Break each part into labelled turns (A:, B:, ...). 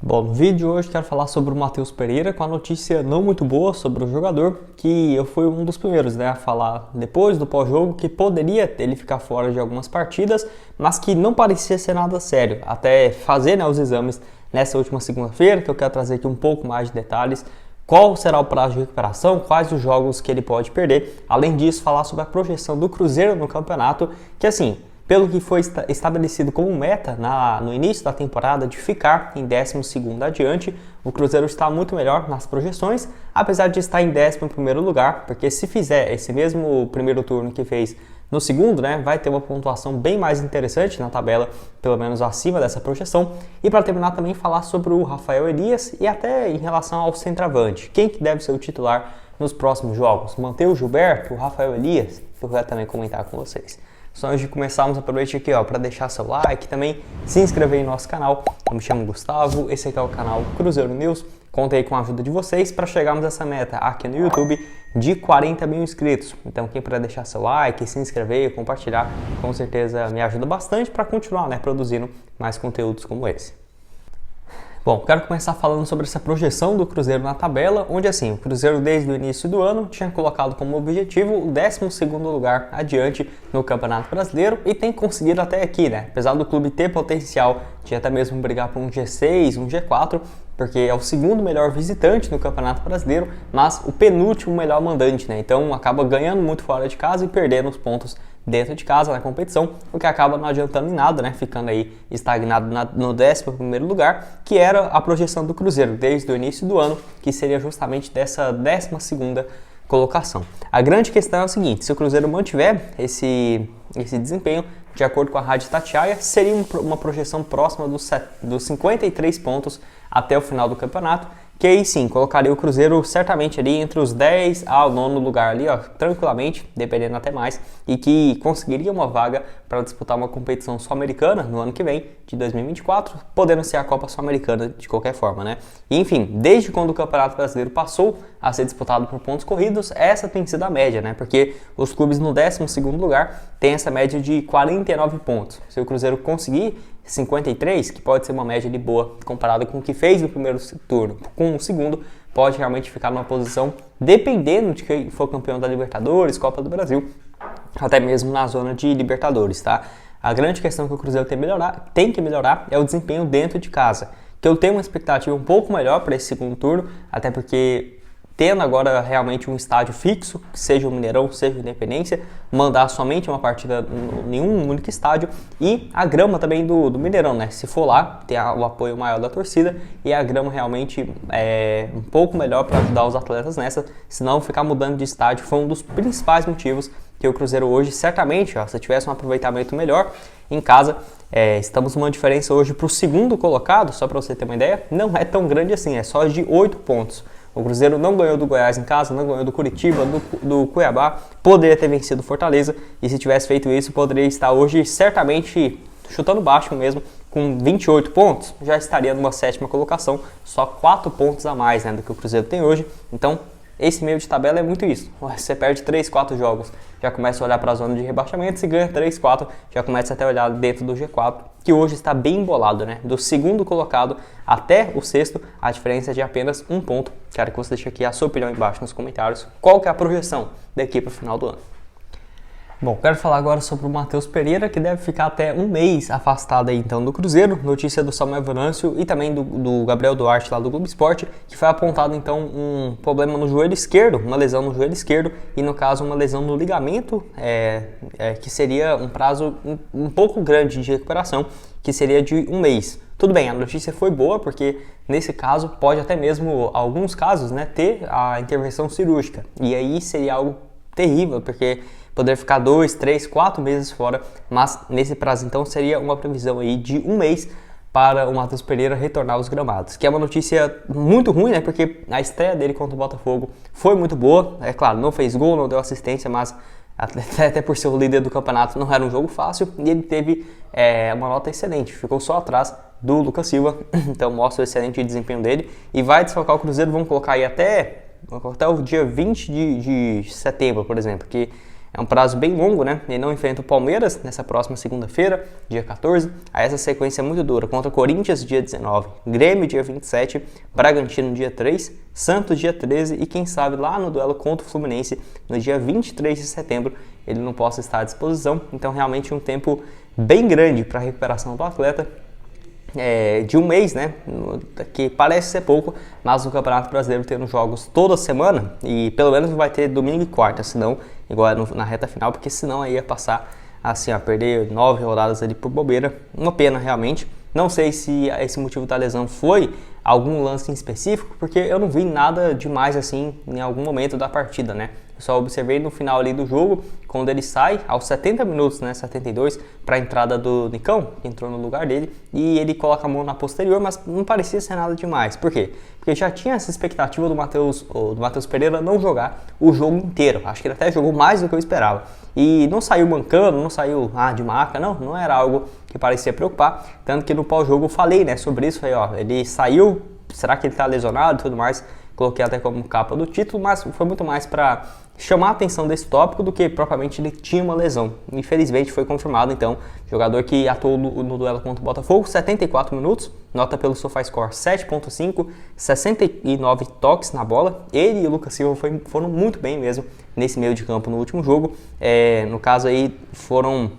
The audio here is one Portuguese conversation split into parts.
A: Bom, no vídeo de hoje quero falar sobre o Matheus Pereira com a notícia não muito boa sobre o jogador, que eu fui um dos primeiros, a falar depois do pós-jogo que poderia ele ficar fora de algumas partidas, mas que não parecia ser nada sério, até fazer os exames nessa última segunda-feira, que eu quero trazer aqui um pouco mais de detalhes, qual será o prazo de recuperação, quais os jogos que ele pode perder, além disso falar sobre a projeção do Cruzeiro no campeonato, que assim, pelo que foi estabelecido como meta no início da temporada de ficar em 12º adiante, o Cruzeiro está muito melhor nas projeções, apesar de estar em 11º lugar, porque se fizer esse mesmo primeiro turno que fez no segundo, vai ter uma pontuação bem mais interessante na tabela, pelo menos acima dessa projeção. E para terminar também falar sobre o Rafael Elias e até em relação ao centroavante, quem que deve ser o titular nos próximos jogos, manter o Gilberto, o Rafael Elias, que eu quero também comentar com vocês. Só antes de começarmos, aproveite aqui para deixar seu like, também se inscrever em nosso canal. Eu me chamo Gustavo, esse aqui é o canal Cruzeiro News. Conto aí com a ajuda de vocês para chegarmos a essa meta aqui no YouTube de 40 mil inscritos. Então quem puder deixar seu like, se inscrever, compartilhar, com certeza me ajuda bastante para continuar produzindo mais conteúdos como esse. Bom, quero começar falando sobre essa projeção do Cruzeiro na tabela, onde assim, o Cruzeiro desde o início do ano tinha colocado como objetivo o 12º lugar adiante no Campeonato Brasileiro e tem conseguido até aqui, apesar do clube ter potencial de até mesmo brigar por um G6, um G4, porque é o segundo melhor visitante no Campeonato Brasileiro, mas o penúltimo melhor mandante, então acaba ganhando muito fora de casa e perdendo os pontos dentro de casa na competição, o que acaba não adiantando em nada, ficando aí estagnado no 11º lugar, que era a projeção do Cruzeiro desde o início do ano, que seria justamente dessa 12ª colocação. A grande questão é o seguinte: se o Cruzeiro mantiver esse desempenho, de acordo com a Rádio Itatiaia, seria uma projeção próxima dos 53 pontos até o final do campeonato, que aí sim, colocaria o Cruzeiro certamente ali entre os 10 ao 9º lugar ali, tranquilamente, dependendo até mais, e que conseguiria uma vaga para disputar uma competição sul-americana no ano que vem, de 2024, podendo ser a Copa Sul-Americana de qualquer forma, E, enfim, desde quando o Campeonato Brasileiro passou a ser disputado por pontos corridos, essa tem sido a média, Porque os clubes no 12º lugar têm essa média de 49 pontos. Se o Cruzeiro conseguir 53, que pode ser uma média de boa comparada com o que fez no primeiro turno, com o segundo, pode realmente ficar numa posição, dependendo de quem for campeão da Libertadores, Copa do Brasil, até mesmo na zona de Libertadores, A grande questão que o Cruzeiro tem que melhorar é o desempenho dentro de casa, que eu tenho uma expectativa um pouco melhor para esse segundo turno, até porque tendo agora realmente um estádio fixo, seja o Mineirão, seja o Independência, mandar somente uma partida em um único estádio, e a grama também do Mineirão, Se for lá, tem o apoio maior da torcida, e a grama realmente é um pouco melhor para ajudar os atletas nessa, senão ficar mudando de estádio foi um dos principais motivos que o Cruzeiro hoje, certamente, se tivesse um aproveitamento melhor em casa, estamos numa diferença hoje para o segundo colocado, só para você ter uma ideia, não é tão grande assim, é só de 8 pontos. O Cruzeiro não ganhou do Goiás em casa, não ganhou do Curitiba, do Cuiabá, poderia ter vencido o Fortaleza, e se tivesse feito isso, poderia estar hoje certamente chutando baixo mesmo, com 28 pontos, já estaria numa 7ª colocação, só 4 pontos a mais do que o Cruzeiro tem hoje. Então, esse meio de tabela é muito isso. Você perde 3, 4 jogos, já começa a olhar para a zona de rebaixamento, se ganha 3, 4, já começa até a olhar dentro do G4, que hoje está bem embolado, Do segundo colocado até o sexto, a diferença é de apenas 1 ponto. Quero que você deixe aqui a sua opinião embaixo nos comentários. Qual que é a projeção daqui para o final do ano? Bom, quero falar agora sobre o Matheus Pereira, que deve ficar até um mês afastado então do Cruzeiro. Notícia do Samuel Venâncio e também do Gabriel Duarte lá do Globo Esporte, que foi apontado então um problema no joelho esquerdo, uma lesão no joelho esquerdo e no caso uma lesão no ligamento, que seria um prazo um pouco grande de recuperação, que seria de um mês. Tudo bem, a notícia foi boa porque nesse caso pode até mesmo, alguns casos, ter a intervenção cirúrgica, e aí seria algo terrível, porque poderia ficar 2, 3, 4 meses fora, mas nesse prazo então seria uma previsão aí de um mês para o Matheus Pereira retornar aos gramados, que é uma notícia muito ruim, porque a estreia dele contra o Botafogo foi muito boa, é claro, não fez gol, não deu assistência, mas até por ser o líder do campeonato não era um jogo fácil, e ele teve uma nota excelente, ficou só atrás do Lucas Silva, então mostra o excelente desempenho dele, e vai desfalcar o Cruzeiro, vamos colocar aí até o dia 20 de setembro, por exemplo, que É um prazo bem longo, né? Ele não enfrenta o Palmeiras nessa próxima segunda-feira, dia 14. Aí essa sequência é muito dura. Contra o Corinthians, dia 19. Grêmio, dia 27. Bragantino, dia 3. Santos, dia 13. E quem sabe lá no duelo contra o Fluminense, no dia 23 de setembro, ele não possa estar à disposição. Então, realmente um tempo bem grande para a recuperação do atleta. De um mês, né, que parece ser pouco, mas o Campeonato Brasileiro tendo jogos toda semana, e pelo menos vai ter domingo e quarta, senão, igual na reta final, porque senão aí ia passar assim, a perder 9 rodadas ali por bobeira, uma pena realmente. Não sei se esse motivo da lesão foi algum lance em específico, porque eu não vi nada demais assim em algum momento da partida, né? Eu só observei no final ali do jogo, quando ele sai, aos 70 minutos, né, 72, para a entrada do Nicão, que entrou no lugar dele, e ele coloca a mão na posterior, mas não parecia ser nada demais. Por quê? Porque já tinha essa expectativa do Matheus Pereira não jogar o jogo inteiro. Acho que ele até jogou mais do que eu esperava. E não saiu mancando, não saiu de maca, não era algo que parecia preocupar. Tanto que no pós-jogo eu falei, né, sobre isso, aí, ele saiu, será que ele está lesionado e tudo mais? Coloquei até como capa do título, mas foi muito mais para chamar a atenção desse tópico do que propriamente ele tinha uma lesão. Infelizmente foi confirmado, então, jogador que atuou no duelo contra o Botafogo, 74 minutos, nota pelo SofaScore 7.5, 69 toques na bola. Ele e o Lucas Silva foram muito bem mesmo nesse meio de campo no último jogo. No caso aí foram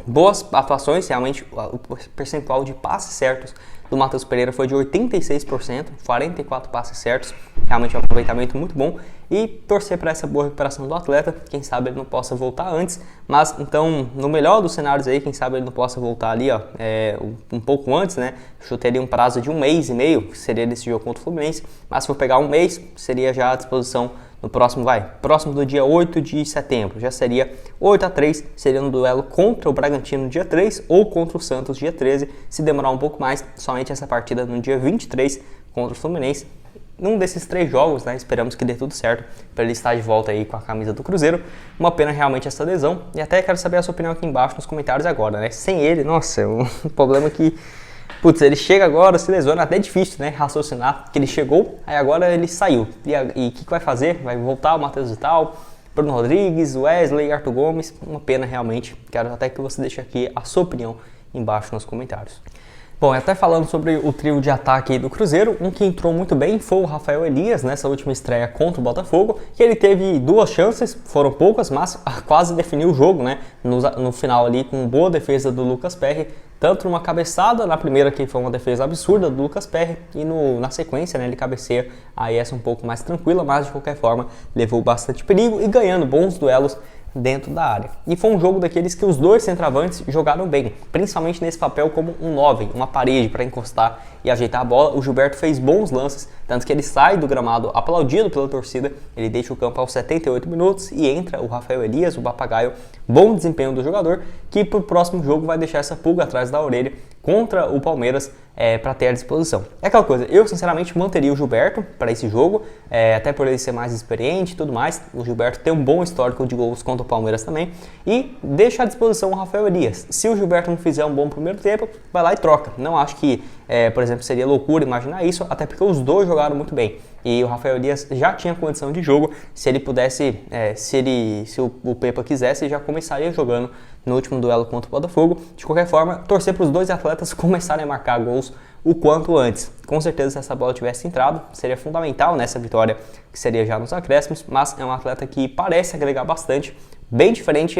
A: boas atuações, realmente o percentual de passes certos do Matheus Pereira foi de 86%, 44 passes certos, realmente um aproveitamento muito bom, e torcer para essa boa recuperação do atleta, quem sabe ele não possa voltar antes, mas então no melhor dos cenários aí, quem sabe ele não possa voltar ali um pouco antes, né, chutaria um prazo de 1 mês e meio, que seria desse jogo contra o Fluminense, mas se for pegar 1 mês, seria já à disposição no próximo do dia 8 de setembro, já seria 8-3, seria no duelo contra o Bragantino dia 3 ou contra o Santos dia 13, se demorar um pouco mais, somente essa partida no dia 23 contra o Fluminense. Num desses 3 jogos, né, esperamos que dê tudo certo para ele estar de volta aí com a camisa do Cruzeiro. Uma pena realmente essa lesão, e até quero saber a sua opinião aqui embaixo nos comentários agora, né? Sem ele, nossa, é um problema que... Putz, ele chega agora, se lesiona, até difícil, né, raciocinar, que ele chegou, aí agora ele saiu. E o que vai fazer? Vai voltar o Matheus Vital, Bruno Rodrigues, Wesley, Arthur Gomes. Uma pena realmente. Quero até que você deixe aqui a sua opinião embaixo nos comentários. Bom, até falando sobre o trio de ataque do Cruzeiro, um que entrou muito bem foi o Rafael Elias nessa última estreia contra o Botafogo, que ele teve 2 chances, foram poucas, mas quase definiu o jogo, né, no final ali com boa defesa do Lucas Perry, tanto numa cabeçada, na primeira que foi uma defesa absurda do Lucas Perry, e na sequência, né, ele cabeceia aí essa um pouco mais tranquila, mas de qualquer forma levou bastante perigo e ganhando bons duelos dentro da área. E foi um jogo daqueles que os 2 centroavantes jogaram bem, principalmente nesse papel como um 9, uma parede para encostar e ajeitar a bola. O Gilberto fez bons lances, tanto que ele sai do gramado aplaudido pela torcida, ele deixa o campo aos 78 minutos e entra o Rafael Elias, o papagaio. Bom desempenho do jogador, que para o próximo jogo vai deixar essa pulga atrás da orelha contra o Palmeiras para ter à disposição. É aquela coisa, eu sinceramente manteria o Gilberto para esse jogo, até por ele ser mais experiente e tudo mais. O Gilberto tem um bom histórico de gols contra o Palmeiras também, e deixa à disposição o Rafael Elias. Se o Gilberto não fizer um bom primeiro tempo, vai lá e troca. Não acho que, por exemplo, seria loucura imaginar isso, até porque os 2 jogaram muito bem. E o Rafael Elias já tinha condição de jogo, se ele pudesse, se o Pepa quisesse, já começaria jogando no último duelo contra o Botafogo. De qualquer forma, torcer para os 2 atletas começarem a marcar gols o quanto antes. Com certeza, se essa bola tivesse entrado, seria fundamental nessa vitória, que seria já nos acréscimos, mas é um atleta que parece agregar bastante, bem diferente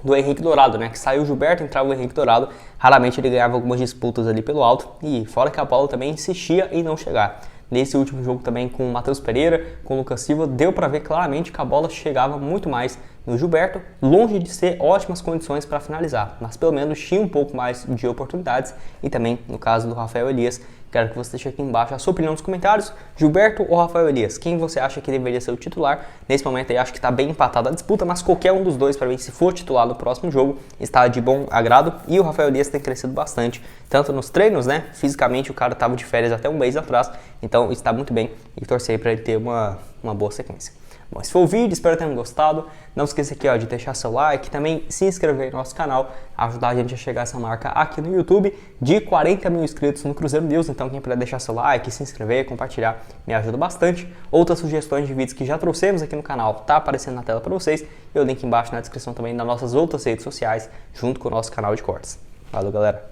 A: do Henrique Dourado, né? Que saiu o Gilberto, entrava o Henrique Dourado, raramente ele ganhava algumas disputas ali pelo alto, e fora que a bola também insistia em não chegar. Nesse último jogo também com o Matheus Pereira, com o Lucas Silva, deu para ver claramente que a bola chegava muito mais no Gilberto, longe de ser ótimas condições para finalizar, mas pelo menos tinha um pouco mais de oportunidades. E também no caso do Rafael Elias, quero que você deixe aqui embaixo a sua opinião nos comentários. Gilberto ou Rafael Elias? Quem você acha que deveria ser o titular? Nesse momento aí acho que está bem empatada a disputa, mas qualquer um dos 2 para mim, se for titular no próximo jogo, está de bom agrado. E o Rafael Elias tem crescido bastante, tanto nos treinos, né? Fisicamente o cara estava de férias até um mês atrás, então está muito bem, e torcer para ele ter uma boa sequência. Bom, esse foi o vídeo, espero que tenham gostado. Não esqueça aqui de deixar seu like, também se inscrever no nosso canal, ajudar a gente a chegar a essa marca aqui no YouTube de 40 mil inscritos no Cruzeiro News. Então quem puder deixar seu like, se inscrever, compartilhar, me ajuda bastante. Outras sugestões de vídeos que já trouxemos aqui no canal tá aparecendo na tela para vocês e o link embaixo na descrição também das nossas outras redes sociais, junto com o nosso canal de cortes. Valeu, galera!